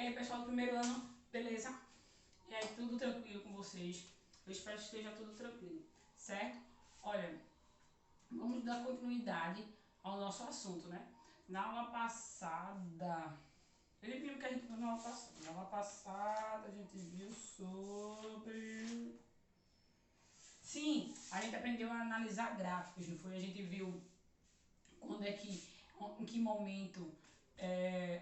aí, pessoal do primeiro ano, beleza? E aí, tudo tranquilo com vocês? Eu espero que esteja tudo tranquilo, certo? Olha, vamos dar continuidade ao nosso assunto, né? Na aula passada, ele viu que a gente viu na aula passada. Na aula passada, a gente viu sobre... Sim, a gente aprendeu a analisar gráficos, não foi? A gente viu quando é que, em que momento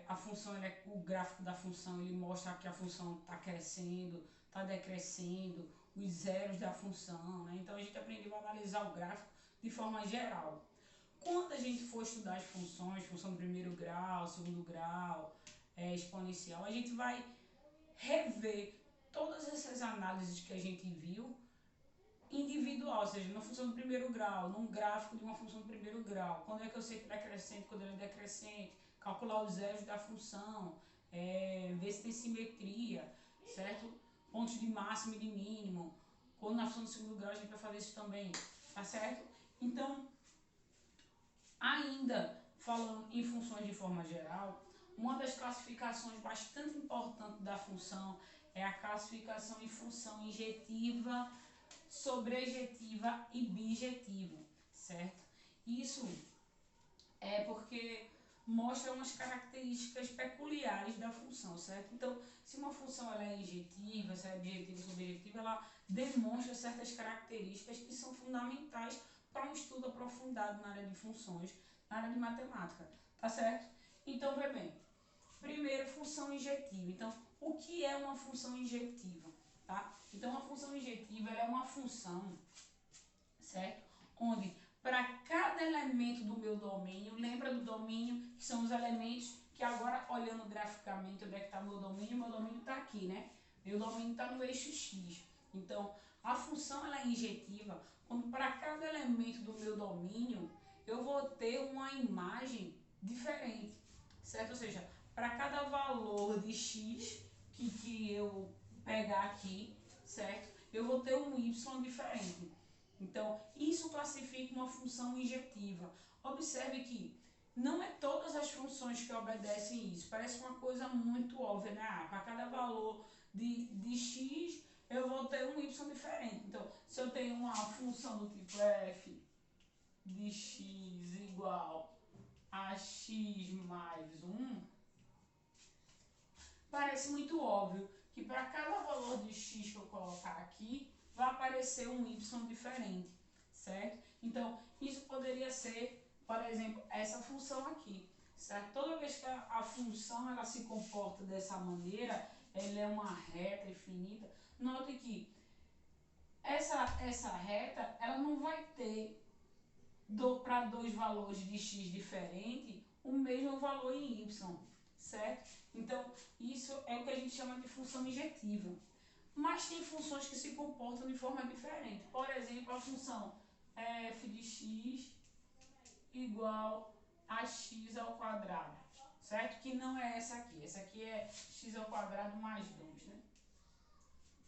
a função, o gráfico da função, ele mostra que a função está crescendo, está decrescendo, os zeros da função, né? Então a gente aprendeu a analisar o gráfico de forma geral. Quando a gente for estudar as funções, função de primeiro grau, segundo grau, exponencial, a gente vai rever todas essas análises que a gente viu individual, ou seja, na função do primeiro grau, num gráfico de uma função do primeiro grau. Quando é que eu sei que ele é crescente, quando ele é decrescente, calcular os zeros da função, ver se tem simetria, certo? Pontos de máximo e de mínimo. Quando na função do segundo grau a gente vai fazer isso também, tá certo? Então, ainda falando em funções de forma geral, uma das classificações bastante importantes da função é a classificação em função injetiva, sobrejetiva e bijetiva, certo? Isso é porque mostra umas características peculiares da função, certo? Então, se uma função ela é injetiva, se é bijetiva ou sobrejetiva, ela demonstra certas características que são fundamentais para um estudo aprofundado na área de funções, na área de matemática, tá certo? Então, vê bem, primeiro, função injetiva. Então, o que é uma função injetiva? Tá? Então, uma função injetiva é uma função, certo? Onde, para cada elemento do meu domínio, lembra do domínio, que são os elementos que agora, olhando graficamente, onde é que está o meu domínio está aqui, né? Meu domínio está no eixo X. Então, a função ela é injetiva, quando para cada elemento do meu domínio, eu vou ter uma imagem diferente, certo? Ou seja, para cada valor de X que eu pegar aqui, certo? Eu vou ter um Y diferente. Então, isso classifica uma função injetiva. Observe que não é todas as funções que obedecem isso. Parece uma coisa muito óbvia, né? Para cada valor de X, eu vou ter um Y diferente. Então, se eu tenho uma função do tipo f de x igual a x mais 1, parece muito óbvio que para cada valor de x que eu colocar aqui, vai aparecer um y diferente, certo? Então, isso poderia ser, por exemplo, essa função aqui, certo? Toda vez que a função ela se comporta dessa maneira, ela é uma reta infinita, note que essa reta, ela não vai ter para dois valores de x diferentes o mesmo valor em y, certo? Então, isso é o que a gente chama de função injetiva. Mas tem funções que se comportam de forma diferente. Por exemplo, a função f de x igual a x ao quadrado, certo? Que não é essa aqui. Essa aqui é x ao quadrado mais 2, né?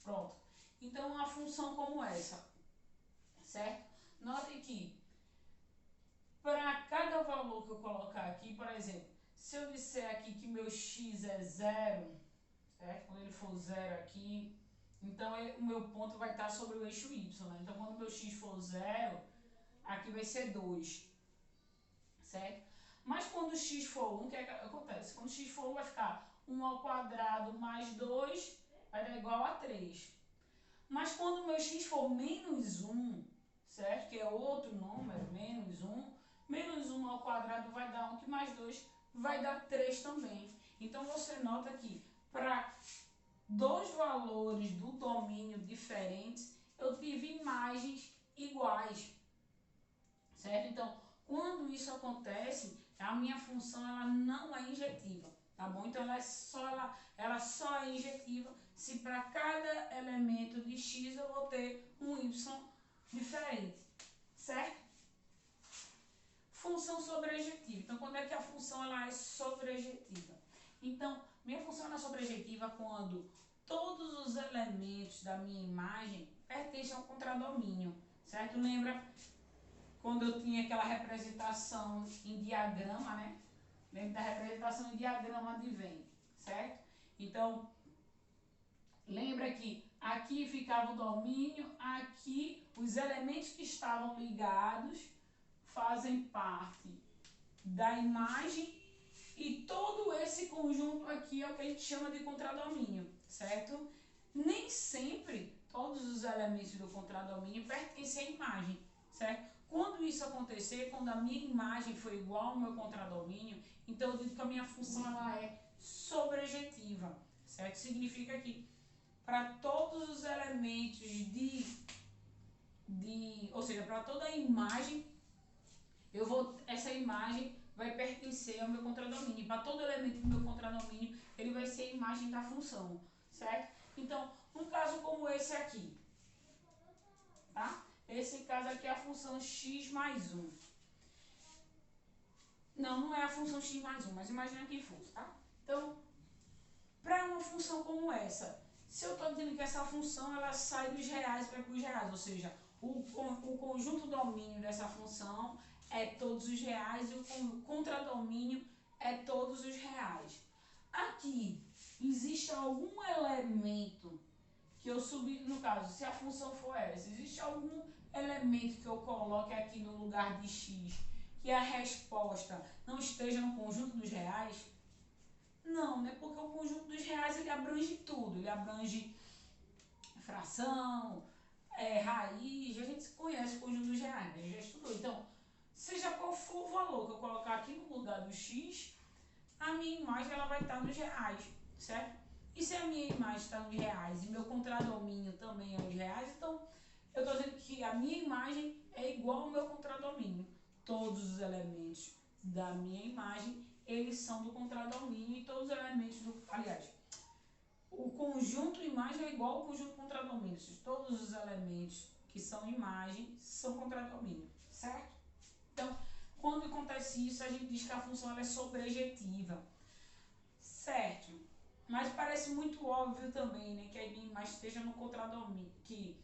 Pronto. Então, uma função como essa, certo? Note que para cada valor que eu colocar aqui, por exemplo, se eu disser aqui que meu x é 0, certo? Quando ele for 0 aqui, então o meu ponto vai estar sobre o eixo y, né? Então, quando meu x for 0, aqui vai ser 2, certo? Mas quando x for 1, o que é que acontece? Quando x for 1, vai ficar 1 ao quadrado mais 2 vai dar igual a 3. Mas quando o meu x for menos 1, certo? Que é outro número, menos 1 ao quadrado vai dar 1, que mais 2 vai dar 3 também. Então, você nota que para dois valores do domínio diferentes, eu tive imagens iguais, certo? Então, quando isso acontece, a minha função ela não é injetiva, tá bom? Então, ela só é injetiva se para cada elemento de x eu vou ter um y diferente, certo? Função sobrejetiva. Então, quando é que a função ela é sobrejetiva? Então, minha função ela é sobrejetiva quando todos os elementos da minha imagem pertencem ao contradomínio, certo? Lembra quando eu tinha aquela representação em diagrama, né? Lembra da representação em diagrama de Venn, certo? Então, lembra que aqui ficava o domínio, aqui os elementos que estavam ligados fazem parte da imagem e todo esse conjunto aqui é o que a gente chama de contradomínio, certo? Nem sempre todos os elementos do contradomínio pertencem à imagem, certo? Quando isso acontecer, quando a minha imagem for igual ao meu contradomínio, então eu digo que a minha função ela é sobrejetiva, certo? Significa que para todos os elementos ou seja, para toda a imagem, essa imagem vai pertencer ao meu contradomínio. Para todo elemento do meu contradomínio, ele vai ser a imagem da função, certo? Então, um caso como esse aqui, tá? Esse caso aqui é a função x mais 1. Não é a função x mais 1, mas imagina que fosse, tá? Então, para uma função como essa, se eu estou dizendo que essa função ela sai dos reais para os reais, ou seja, o conjunto domínio dessa função é todos os reais e o contradomínio é todos os reais. Aqui, existe algum elemento que eu subi, no caso, se a função for essa, existe algum elemento que eu coloque aqui no lugar de x, que a resposta não esteja no conjunto dos reais? Não, né? Porque o conjunto dos reais ele abrange tudo, ele abrange fração, raiz, a gente conhece o conjunto dos reais, né? A gente já estudou. Então, seja qual for o valor que eu colocar aqui no lugar do x, a minha imagem ela vai estar nos reais, certo? E se a minha imagem está nos reais e meu contradomínio também é nos reais, então eu estou dizendo que a minha imagem é igual ao meu contradomínio. Todos os elementos da minha imagem, eles são do contradomínio e todos os elementos do... Aliás, o conjunto imagem é igual ao conjunto contradomínio. Todos os elementos que são imagem são contradomínio, certo? Então, quando acontece isso, a gente diz que a função ela é sobrejetiva, certo? Mas parece muito óbvio também, né, que a minha imagem esteja no contradomínio, que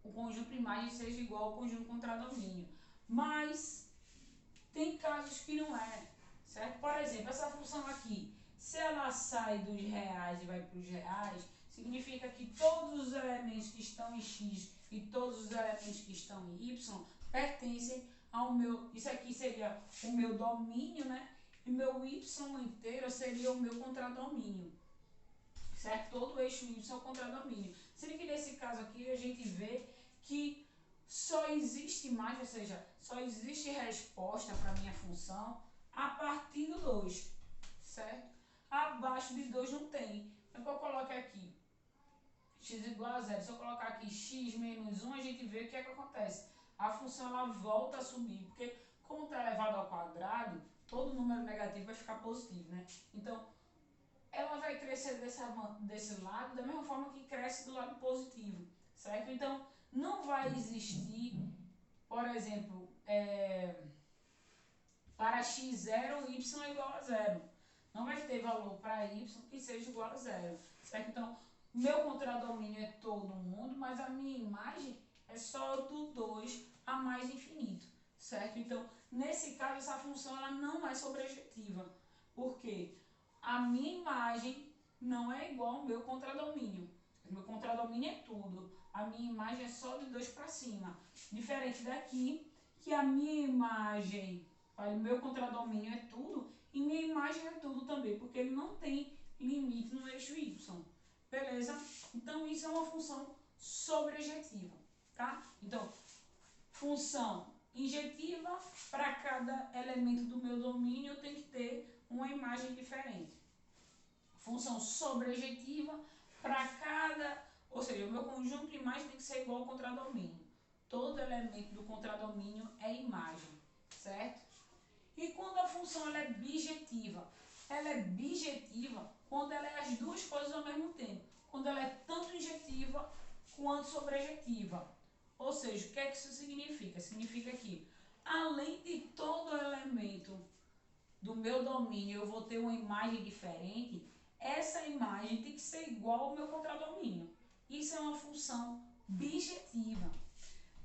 o conjunto imagem seja igual ao conjunto contradomínio. Mas tem casos que não é, certo? Por exemplo, essa função aqui, se ela sai dos reais e vai para os reais, significa que todos os elementos que estão em x e todos os elementos que estão em y pertencem ao meu... Isso aqui seria o meu domínio, né? E meu y inteiro seria o meu contradomínio, certo? Todo o eixo y é o contradomínio. Sendo que nesse caso aqui a gente vê que só existe imagem, ou seja, só existe resposta para a minha função a partir do 2, certo? Abaixo de 2 não tem. Então eu coloco aqui x igual a 0. Se eu colocar aqui x menos 1, a gente vê o que é que acontece. A função ela volta a subir, porque como está elevado ao quadrado, todo número negativo vai ficar positivo, né? Então, ela vai crescer desse lado da mesma forma que cresce do lado positivo, certo? Então, não vai existir, por exemplo, para x0, y é igual a 0. Não vai ter valor para y que seja igual a 0, certo? Então, meu contradomínio é todo mundo, mas a minha imagem é só do 2 a mais infinito, certo? Então, nesse caso, essa função ela não é sobrejetiva. Por quê? A minha imagem não é igual ao meu contradomínio. O meu contradomínio é tudo. A minha imagem é só de 2 para cima. Diferente daqui, que a minha imagem, o meu contradomínio é tudo, e minha imagem é tudo também, porque ele não tem limite no eixo y. Beleza? Então, isso é uma função sobrejetiva, tá? Então, função injetiva, para cada elemento do meu domínio, eu tenho que ter uma imagem diferente. Função sobrejetiva, para cada... Ou seja, o meu conjunto de imagem tem que ser igual ao contradomínio. Todo elemento do contradomínio é imagem, certo? E quando a função ela é bijetiva? Ela é bijetiva quando ela é as duas coisas ao mesmo tempo. Quando ela é tanto injetiva quanto sobrejetiva. Ou seja, o que é que isso significa? Significa que, além de todo elemento do meu domínio, eu vou ter uma imagem diferente, essa imagem tem que ser igual ao meu contradomínio. Isso é uma função bijetiva.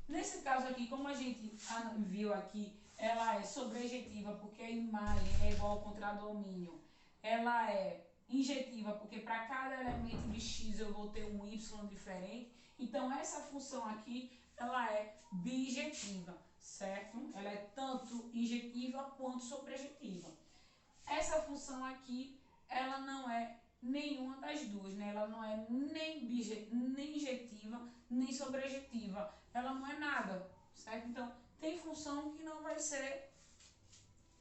Nesse caso aqui, como a gente viu aqui, ela é sobrejetiva porque a imagem é igual ao contradomínio. ela é injetiva, porque para cada elemento de x eu vou ter um y diferente. Então, essa função aqui, ela é bijetiva, certo? Ela é tanto injetiva quanto sobrejetiva. Essa função aqui, ela não é nenhuma das duas, né? Ela não é nem injetiva, nem sobrejetiva. Ela não é nada, certo? Então, tem função que não vai ser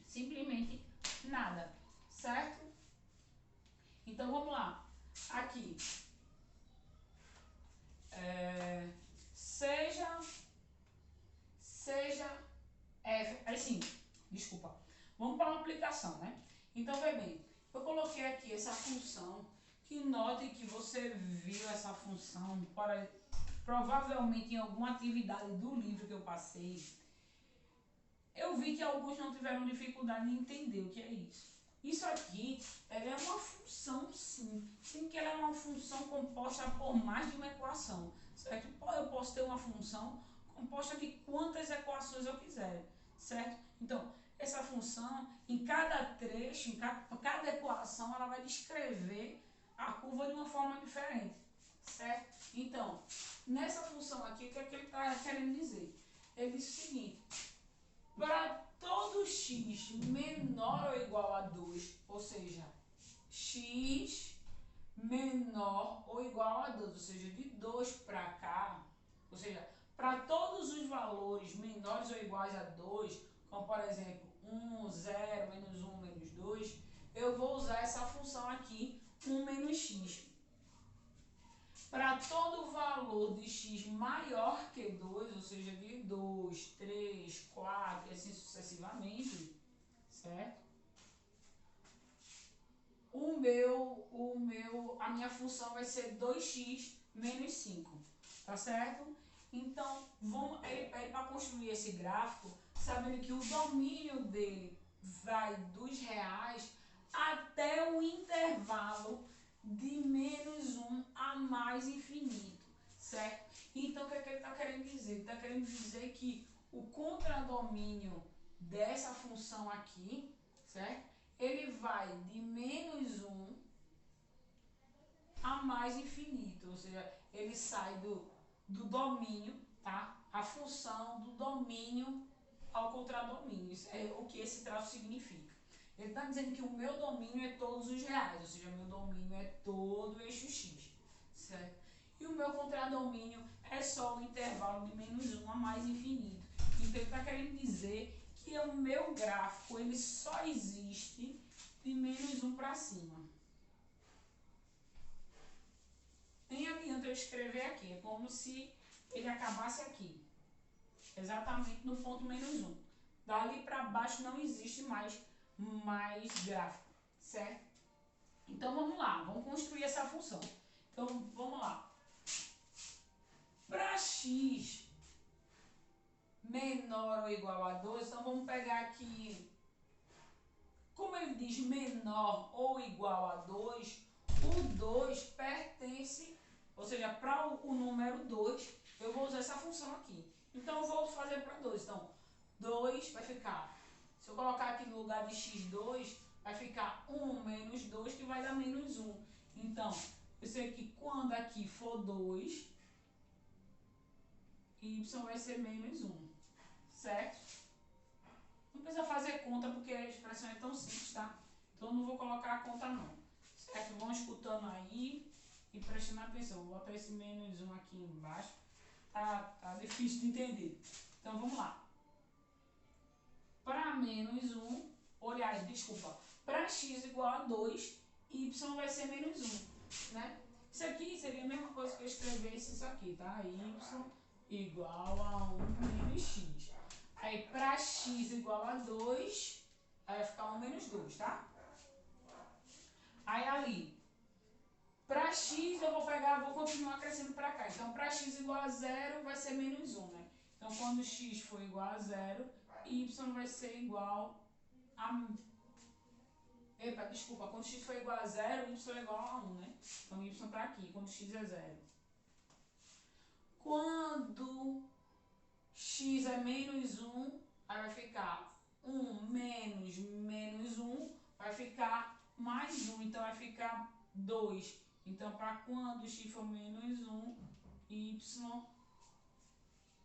simplesmente nada, certo? Então, vamos lá. Aqui. Seja f, assim, desculpa. Vamos para uma aplicação, né? Então, vê bem, eu coloquei aqui essa função, que note que você viu essa função, provavelmente em alguma atividade do livro que eu passei. Eu vi que alguns não tiveram dificuldade em entender o que é isso. Isso aqui, ela é uma função, sim. Sim, que ela é uma função composta por mais de uma equação, certo? Eu posso ter uma função composta de quantas equações eu quiser, certo? Então, essa função, em cada trecho, em cada equação, ela vai descrever a curva de uma forma diferente, certo? Então, nessa função aqui, o que é que ele está querendo dizer? Ele diz o seguinte: para todo x menor ou igual a 2, ou seja, x menor ou igual a 2, ou seja, de 2 para cá, ou seja, para todos os valores menores ou iguais a 2, como por exemplo 1, 0, menos 1, menos 2, eu vou usar essa função aqui, 1 menos x. Para todo valor de x maior que 2, ou seja, de 2, 3, 4 e assim sucessivamente, certo? A minha função vai ser 2x menos 5, tá certo? Então, ele pede para construir esse gráfico, sabendo que o domínio dele vai dos reais até o intervalo de menos 1 a mais infinito, certo? Então, o que é que ele está querendo dizer? Ele está querendo dizer que o contradomínio dessa função aqui, certo? Ele vai de menos 1 a mais infinito, ou seja, ele sai do domínio, tá? A função do domínio ao contradomínio. Isso é o que esse traço significa. Ele está dizendo que o meu domínio é todos os reais, ou seja, meu domínio é todo o eixo x, certo? E o meu contradomínio é só o intervalo de menos 1 a mais infinito. Então, ele está querendo dizer que o meu gráfico ele só existe de menos 1 para cima. Nem adianta eu escrever aqui, é como se ele acabasse aqui, exatamente no ponto menos 1. Dali para baixo não existe mais gráfico, certo? Então, vamos lá, vamos construir essa função. Então, vamos lá. Para x menor ou igual a 2, então vamos pegar aqui, como ele diz menor ou igual a 2, o 2 pertence, ou seja, para o número 2, eu vou usar essa função aqui. Então, eu vou fazer para 2. Então, 2 vai ficar, se eu colocar aqui no lugar de x2, vai ficar 1 menos 2, que vai dar menos 1. Então, eu sei que quando aqui for 2, y vai ser menos 1, certo? Não precisa fazer conta, porque a expressão é tão simples, tá? Então, não vou colocar a conta não, certo? Vão escutando aí e prestando atenção. Vou botar esse menos 1 aqui embaixo, tá difícil de entender. Então, vamos lá. Para menos 1, aliás, desculpa, para x igual a 2, y vai ser menos 1, né? Isso aqui seria a mesma coisa que eu escrevesse isso aqui, tá? Y igual a 1 menos x. Aí, para x igual a 2, aí vai ficar 1 menos 2, tá? Aí, ali, para x eu vou continuar crescendo para cá. Então, para x igual a 0, vai ser menos 1, né? Então, quando x for igual a 0, y vai ser igual a... Desculpa, quando x for igual a 0, y é igual a 1, né? Então, y está aqui, quando x é 0. Quando x é menos 1, aí vai ficar 1 menos 1, vai ficar mais 1, então vai ficar 2. Então, para quando x for menos 1, y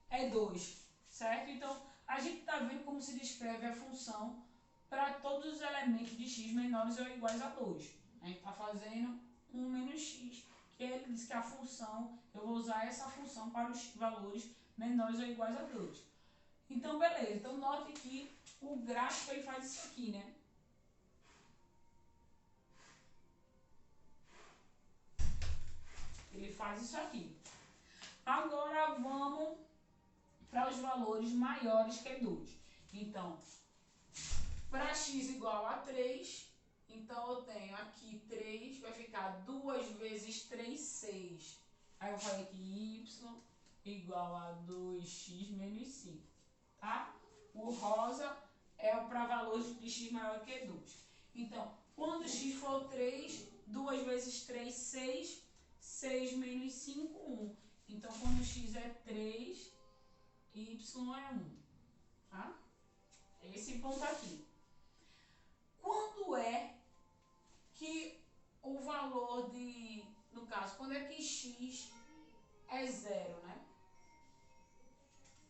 é 2, certo? Então, a gente está vendo como se descreve a função para todos os elementos de x menores ou iguais a 2. A gente está fazendo 1 menos x, que ele diz que a função, eu vou usar essa função para os valores menores ou iguais a 2. Então, beleza. Então, note que o gráfico ele faz isso aqui, né? Ele faz isso aqui. Agora, vamos para os valores maiores que 2. Então, para x igual a 3, então eu tenho aqui 3, vai ficar 2 vezes 3, 6. Aí eu vou fazer aqui y igual a 2x menos 5, tá? O rosa é para valores de x maior que 2. Então, quando x for 3, 2 vezes 3, 6, 6 menos 5, 1. Então, quando x é 3, y é 1, tá? Esse ponto aqui. Quando é que o valor de, no caso, quando é que x é 0, né?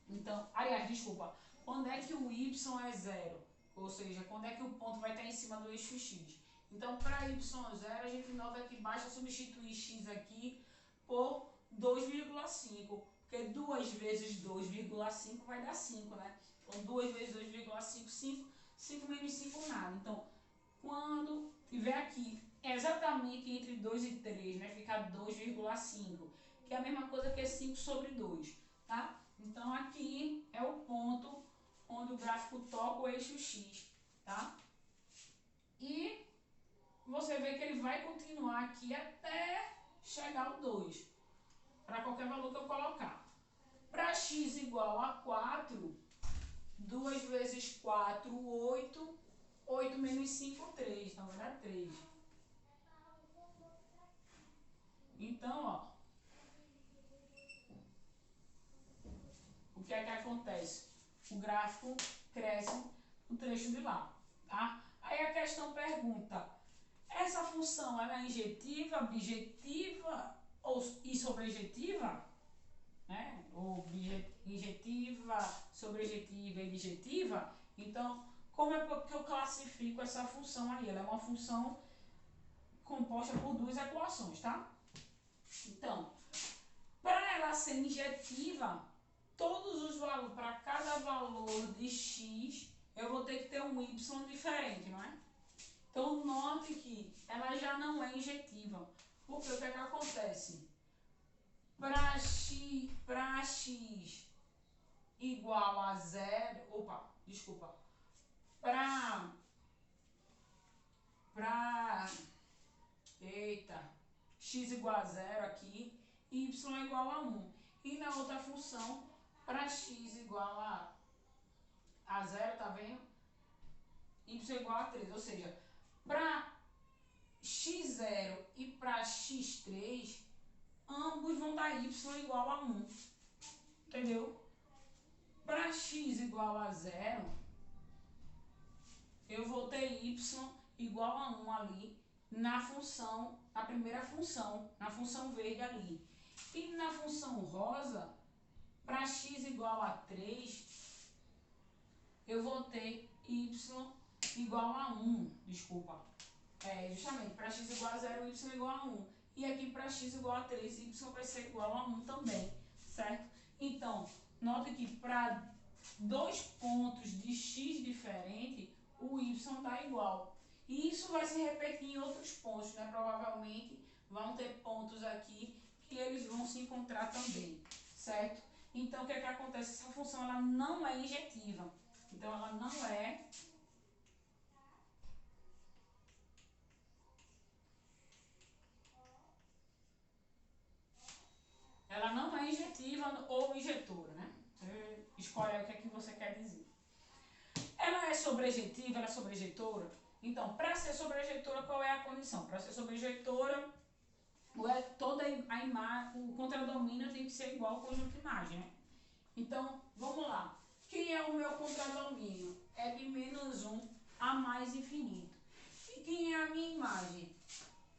Então, aliás, desculpa, quando é que o y é 0? Ou seja, quando é que o ponto vai estar em cima do eixo x? Então, para y 0, a gente nota que basta substituir x aqui por 2,5, porque 2 vezes 2,5 vai dar 5, né? Então, 2 vezes 2,5, 5, 5 menos 5, nada. Então, quando tiver aqui exatamente entre 2 e 3, vai ficar 2,5, que é a mesma coisa que 5 sobre 2, tá? Então, aqui é o ponto onde o gráfico toca o eixo x, tá? E você vê que ele vai continuar aqui até chegar ao 2, para qualquer valor que eu colocar. Para x igual a 4, 2 vezes 4, 8, 8 menos 5, 3, então vai dar 3. Então, ó, o que é que acontece? O gráfico cresce no trecho de lá, tá? Aí a questão pergunta, essa função ela é injetiva, bijetiva e sobrejetiva? Né? Ou injetiva, sobrejetiva e bijetiva? Então, como é que eu classifico essa função aí? Ela é uma função composta por duas equações, tá? Então, para ela ser injetiva, todos os valores, para cada valor de x, eu vou ter que ter um y diferente, não é? Então, note que ela já não é injetiva. Porque o que é que acontece? Para x igual a 0, para x igual a 0 aqui, y é igual a 1. E na outra função, para x igual a 0, tá vendo? Y é igual a 3, ou seja, para x0 e para x3, ambos vão dar y igual a 1, entendeu? Para x igual a 0, eu vou ter y igual a 1 ali na função, na primeira função, na função verde ali. E na função rosa, para x igual a 3, eu vou ter y igual a 1, desculpa. Justamente, para x igual a 0, y igual a 1. E aqui para x igual a 3, y vai ser igual a 1 também, certo? Então, note que para dois pontos de x diferente, o y dá igual. E isso vai se repetir em outros pontos, né? Provavelmente vão ter pontos aqui que eles vão se encontrar também, certo? Então, o que é que acontece? Essa função ela não é injetiva. Então, ela não é injetiva ou injetora, né? Você escolhe o que é que você quer dizer. Ela é sobrejetiva, ela é sobrejeitora? Então, para ser sobrejeitora, qual é a condição? Para ser sobrejeitora, toda a imagem, o contradomínio tem que ser igual ao conjunto de imagem, né? Então, vamos lá. Quem é o meu contradomínio? É de menos 1 a mais infinito. E quem é a minha imagem,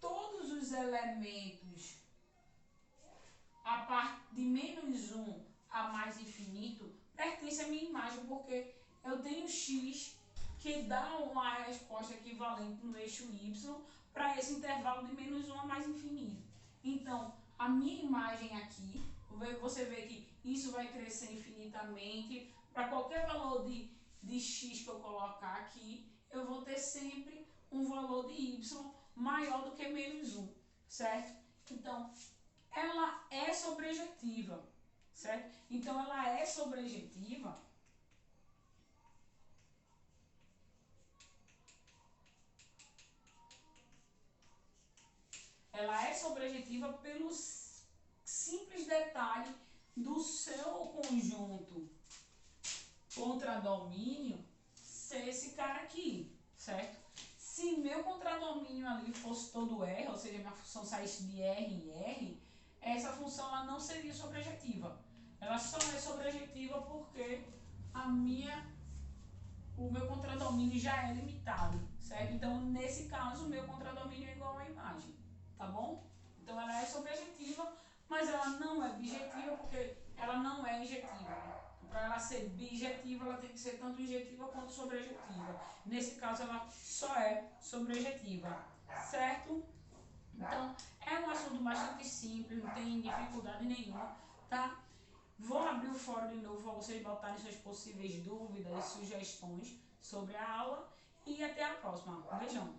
todos os elementos a partir de -1 a mais infinito pertence à minha imagem, porque eu tenho x que dá uma resposta equivalente no eixo y para esse intervalo de -1 a mais infinito. Então, a minha imagem aqui, você vê que isso vai crescer infinitamente. Para qualquer valor de x que eu colocar aqui, eu vou ter sempre um valor de y maior do que -1, certo? Então, ela é sobrejetiva, certo? Então, ela é sobrejetiva pelo simples detalhe do seu conjunto contradomínio ser esse cara aqui, certo? Se meu contradomínio ali fosse todo R, ou seja, minha função saísse de R em R, essa função ela não seria sobrejetiva. Ela só é sobrejetiva porque o meu contradomínio já é limitado, certo? Então, nesse caso, o meu contradomínio é igual à imagem, tá bom? Então, ela é sobrejetiva, mas ela não é bijetiva porque ela não é injetiva. Para ela ser bijetiva, ela tem que ser tanto injetiva quanto sobrejetiva. Nesse caso, ela só é sobrejetiva, certo? Então, é um assunto bastante simples, não tem dificuldade nenhuma, tá? Vou abrir o fórum de novo para vocês botarem suas possíveis dúvidas e sugestões sobre a aula. E até a próxima. Um beijão!